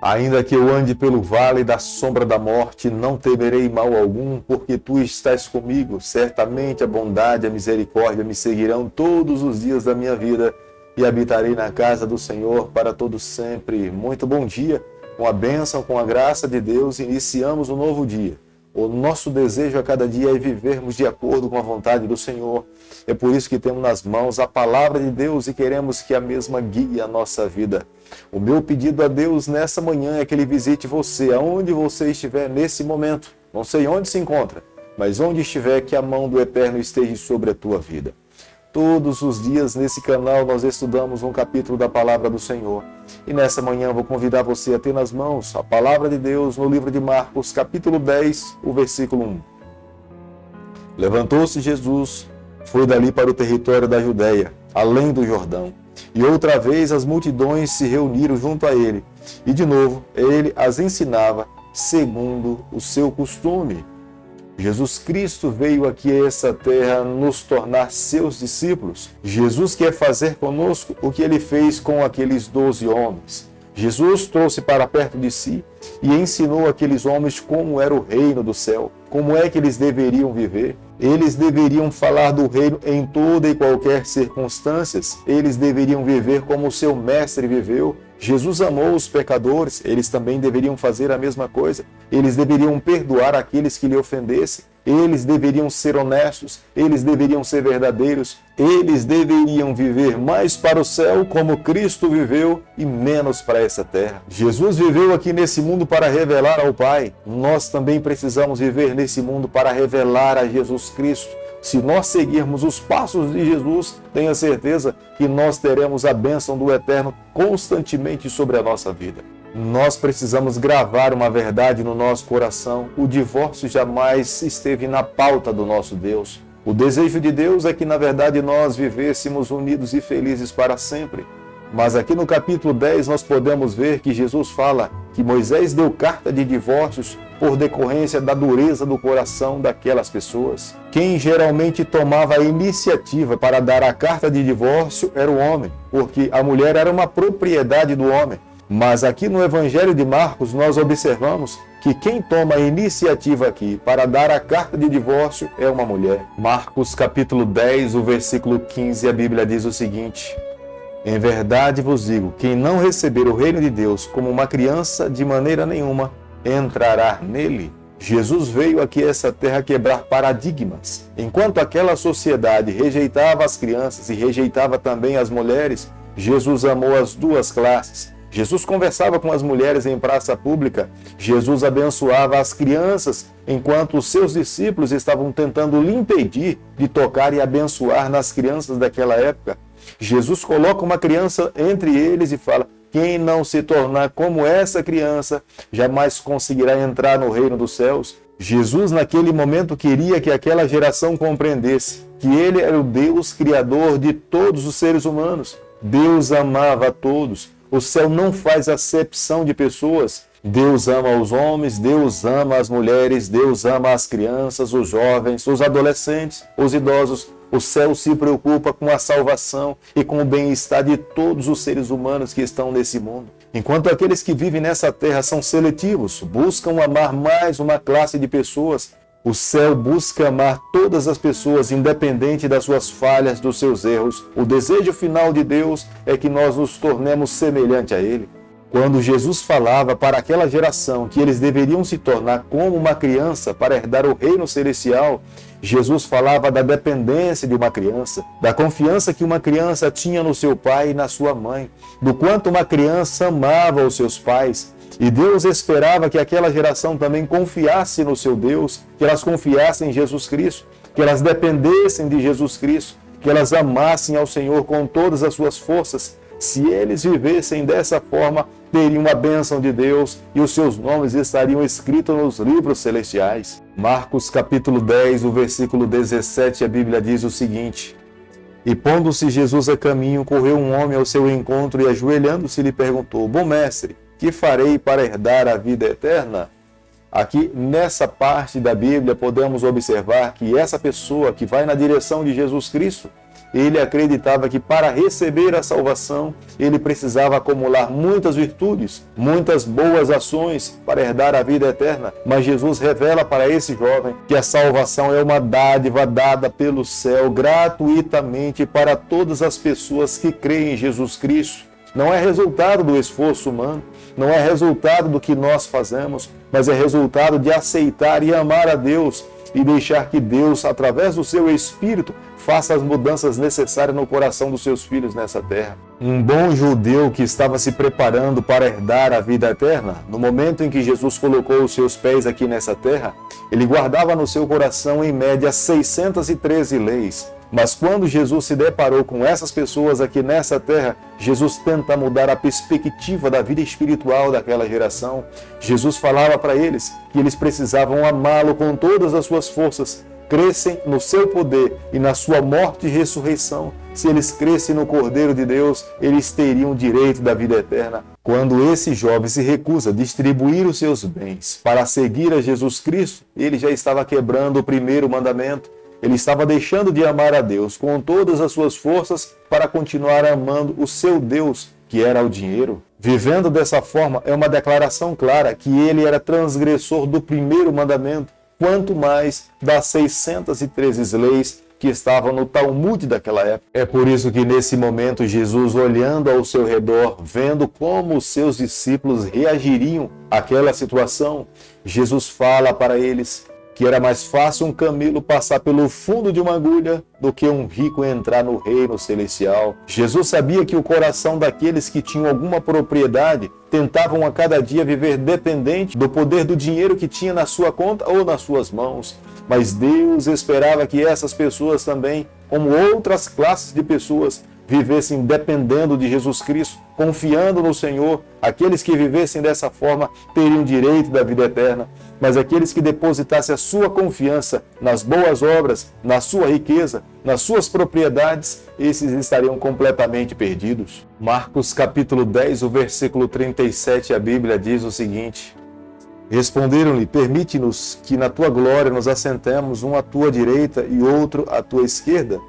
Ainda que eu ande pelo vale da sombra da morte, não temerei mal algum, porque tu estás comigo. Certamente a bondade e a misericórdia me seguirão todos os dias da minha vida e habitarei na casa do Senhor para todo sempre. Muito bom dia, com a bênção, com a graça de Deus, iniciamos um novo dia. O nosso desejo a cada dia é vivermos de acordo com a vontade do Senhor. É por isso que temos nas mãos a palavra de Deus e queremos que a mesma guie a nossa vida. O meu pedido a Deus nessa manhã é que Ele visite você, aonde você estiver nesse momento. Não sei onde se encontra, mas onde estiver, que a mão do Eterno esteja sobre a tua vida. Todos os dias nesse canal nós estudamos um capítulo da Palavra do Senhor. E nessa manhã eu vou convidar você a ter nas mãos a Palavra de Deus no livro de Marcos, capítulo 10, o versículo 1. Levantou-se Jesus, foi dali para o território da Judéia, além do Jordão. E outra vez as multidões se reuniram junto a ele. E de novo ele as ensinava segundo o seu costume. Jesus Cristo veio aqui a essa terra nos tornar seus discípulos. Jesus quer fazer conosco o que ele fez com aqueles 12 homens. Jesus trouxe para perto de si e ensinou aqueles homens como era o reino do céu, como é que eles deveriam viver. Eles deveriam falar do reino em toda e qualquer circunstância. Eles deveriam viver como o seu mestre viveu. Jesus amou os pecadores, eles também deveriam fazer a mesma coisa. Eles deveriam perdoar aqueles que lhe ofendessem. Eles deveriam ser honestos, eles deveriam ser verdadeiros, eles deveriam viver mais para o céu como Cristo viveu e menos para essa terra. Jesus viveu aqui nesse mundo para revelar ao Pai. Nós também precisamos viver nesse mundo para revelar a Jesus Cristo. Se nós seguirmos os passos de Jesus, tenha certeza que nós teremos a bênção do Eterno constantemente sobre a nossa vida. Nós precisamos gravar uma verdade no nosso coração. O divórcio jamais esteve na pauta do nosso Deus. O desejo de Deus é que, na verdade, nós vivêssemos unidos e felizes para sempre. Mas aqui no capítulo 10 nós podemos ver que Jesus fala que Moisés deu carta de divórcios por decorrência da dureza do coração daquelas pessoas. Quem geralmente tomava a iniciativa para dar a carta de divórcio era o homem, porque a mulher era uma propriedade do homem. Mas aqui no Evangelho de Marcos nós observamos que quem toma a iniciativa aqui para dar a carta de divórcio é uma mulher. Marcos capítulo 10, o versículo 15, a Bíblia diz o seguinte: em verdade vos digo, quem não receber o reino de Deus como uma criança, de maneira nenhuma entrará nele. Jesus veio aqui a essa terra quebrar paradigmas. Enquanto aquela sociedade rejeitava as crianças e rejeitava também as mulheres, Jesus amou as duas classes. Jesus conversava com as mulheres em praça pública. Jesus abençoava as crianças, enquanto os seus discípulos estavam tentando lhe impedir de tocar e abençoar nas crianças daquela época. Jesus coloca uma criança entre eles e fala: quem não se tornar como essa criança, jamais conseguirá entrar no reino dos céus. Jesus, naquele momento, queria que aquela geração compreendesse que ele era o Deus criador de todos os seres humanos. Deus amava a todos. O céu não faz acepção de pessoas. Deus ama os homens, Deus ama as mulheres, Deus ama as crianças, os jovens, os adolescentes, os idosos. O céu se preocupa com a salvação e com o bem-estar de todos os seres humanos que estão nesse mundo. Enquanto aqueles que vivem nessa terra são seletivos, buscam amar mais uma classe de pessoas, o céu busca amar todas as pessoas, independente das suas falhas, dos seus erros. O desejo final de Deus é que nós nos tornemos semelhante a Ele. Quando Jesus falava para aquela geração que eles deveriam se tornar como uma criança para herdar o reino celestial, Jesus falava da dependência de uma criança, da confiança que uma criança tinha no seu pai e na sua mãe, do quanto uma criança amava os seus pais. E Deus esperava que aquela geração também confiasse no seu Deus, que elas confiassem em Jesus Cristo, que elas dependessem de Jesus Cristo, que elas amassem ao Senhor com todas as suas forças. Se eles vivessem dessa forma, teriam a bênção de Deus e os seus nomes estariam escritos nos livros celestiais. Marcos capítulo 10, o versículo 17, a Bíblia diz o seguinte: e pondo-se Jesus a caminho, correu um homem ao seu encontro e ajoelhando-se lhe perguntou: bom mestre, que farei para herdar a vida eterna? Aqui nessa parte da Bíblia podemos observar que essa pessoa que vai na direção de Jesus Cristo, ele acreditava que para receber a salvação, ele precisava acumular muitas virtudes, muitas boas ações para herdar a vida eterna. Mas Jesus revela para esse jovem que a salvação é uma dádiva dada pelo céu gratuitamente para todas as pessoas que creem em Jesus Cristo. Não é resultado do esforço humano, não é resultado do que nós fazemos, mas é resultado de aceitar e amar a Deus e deixar que Deus, através do seu Espírito, faça as mudanças necessárias no coração dos seus filhos nessa terra. Um bom judeu que estava se preparando para herdar a vida eterna, no momento em que Jesus colocou os seus pés aqui nessa terra, ele guardava no seu coração, em média, 613 leis. Mas quando Jesus se deparou com essas pessoas aqui nessa terra, Jesus tenta mudar a perspectiva da vida espiritual daquela geração. Jesus falava para eles que eles precisavam amá-lo com todas as suas forças, crescem no seu poder e na sua morte e ressurreição. Se eles crescem no Cordeiro de Deus, eles teriam o direito da vida eterna. Quando esse jovem se recusa a distribuir os seus bens para seguir a Jesus Cristo, ele já estava quebrando o primeiro mandamento. Ele estava deixando de amar a Deus com todas as suas forças para continuar amando o seu Deus, que era o dinheiro. Vivendo dessa forma é uma declaração clara que ele era transgressor do primeiro mandamento, quanto mais das 613 leis que estavam no Talmud daquela época. É por isso que nesse momento Jesus, olhando ao seu redor, vendo como os seus discípulos reagiriam àquela situação, Jesus fala para eles que era mais fácil um camelo passar pelo fundo de uma agulha do que um rico entrar no reino celestial. Jesus sabia que o coração daqueles que tinham alguma propriedade tentavam a cada dia viver dependente do poder do dinheiro que tinha na sua conta ou nas suas mãos. Mas Deus esperava que essas pessoas também, como outras classes de pessoas, vivessem dependendo de Jesus Cristo, confiando no Senhor. Aqueles que vivessem dessa forma teriam direito da vida eterna, mas aqueles que depositassem a sua confiança nas boas obras, na sua riqueza, nas suas propriedades, esses estariam completamente perdidos. Marcos capítulo 10, o versículo 37, a Bíblia diz o seguinte: responderam-lhe: permite-nos que na tua glória nos assentemos, um à tua direita e outro à tua esquerda.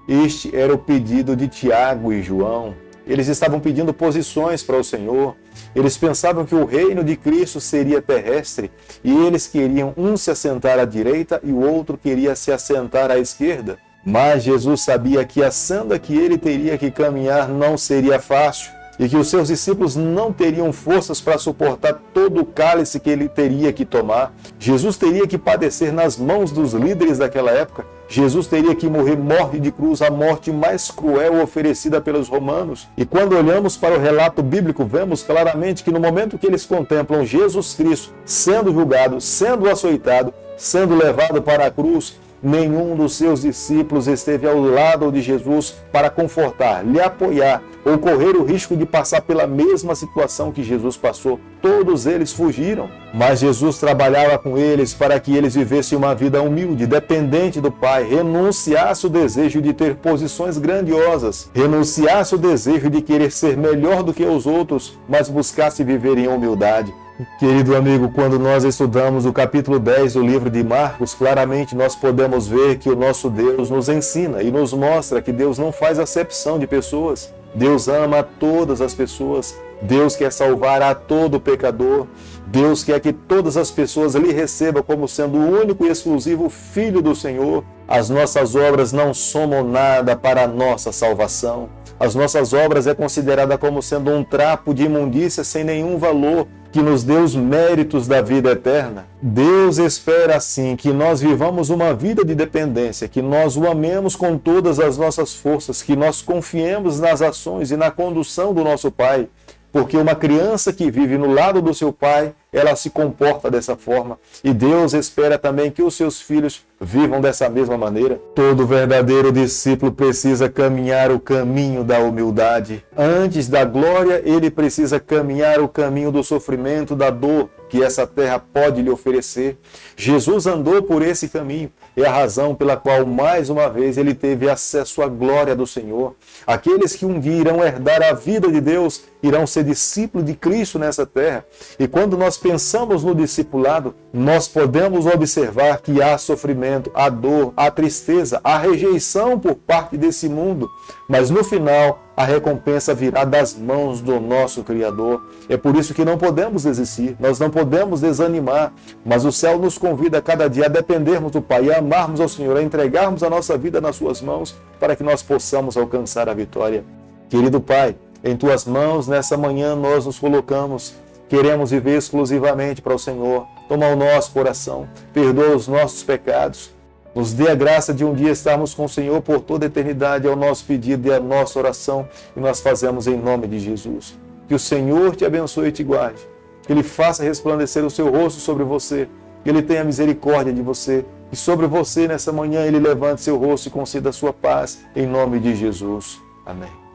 Este era o pedido de Tiago e João. Eles estavam pedindo posições para o Senhor. Eles pensavam que o reino de Cristo seria terrestre e eles queriam um se assentar à direita e o outro queria se assentar à esquerda. Mas Jesus sabia que a senda que ele teria que caminhar não seria fácil e que os seus discípulos não teriam forças para suportar todo o cálice que ele teria que tomar. Jesus teria que padecer nas mãos dos líderes daquela época. Jesus teria que morrer morte de cruz, a morte mais cruel oferecida pelos romanos. E quando olhamos para o relato bíblico, vemos claramente que no momento que eles contemplam Jesus Cristo sendo julgado, sendo açoitado, sendo levado para a cruz, nenhum dos seus discípulos esteve ao lado de Jesus para confortar, lhe apoiar ou correr o risco de passar pela mesma situação que Jesus passou. Todos eles fugiram, mas Jesus trabalhava com eles para que eles vivessem uma vida humilde, dependente do Pai, renunciasse o desejo de ter posições grandiosas, renunciasse o desejo de querer ser melhor do que os outros, mas buscasse viver em humildade. Querido amigo, quando nós estudamos o capítulo 10 do livro de Marcos, claramente nós podemos ver que o nosso Deus nos ensina e nos mostra que Deus não faz acepção de pessoas. Deus ama todas as pessoas. Deus quer salvar a todo pecador. Deus quer que todas as pessoas lhe recebam como sendo o único e exclusivo Filho do Senhor. As nossas obras não somam nada para a nossa salvação. As nossas obras é considerada como sendo um trapo de imundícia sem nenhum valor, que nos dê os méritos da vida eterna. Deus espera assim que nós vivamos uma vida de dependência, que nós o amemos com todas as nossas forças, que nós confiemos nas ações e na condução do nosso Pai, porque uma criança que vive no lado do seu pai, ela se comporta dessa forma. E Deus espera também que os seus filhos vivam dessa mesma maneira. Todo verdadeiro discípulo precisa caminhar o caminho da humildade. Antes da glória, ele precisa caminhar o caminho do sofrimento, da dor que essa terra pode lhe oferecer. Jesus andou por esse caminho. é a razão pela qual, mais uma vez, ele teve acesso à glória do Senhor. Aqueles que um dia irão herdar a vida de Deus, irão ser discípulos de Cristo nessa terra. E quando nós pensamos no discipulado, nós podemos observar que há sofrimento, há dor, há tristeza, há rejeição por parte desse mundo. Mas no final, a recompensa virá das mãos do nosso Criador. É por isso que não podemos desistir, nós não podemos desanimar, mas o céu nos convida a cada dia a dependermos do Pai, a amarmos ao Senhor, a entregarmos a nossa vida nas suas mãos, para que nós possamos alcançar a vitória. Querido Pai, em Tuas mãos, nessa manhã, nós nos colocamos. Queremos viver exclusivamente para o Senhor. Toma o nosso coração, perdoa os nossos pecados. Nos dê a graça de um dia estarmos com o Senhor por toda a eternidade. É o nosso pedido e a nossa oração, e nós fazemos em nome de Jesus. Que o Senhor te abençoe e te guarde. Que Ele faça resplandecer o seu rosto sobre você. Que Ele tenha misericórdia de você. E sobre você, nessa manhã, Ele levante seu rosto e conceda a sua paz. Em nome de Jesus. Amém.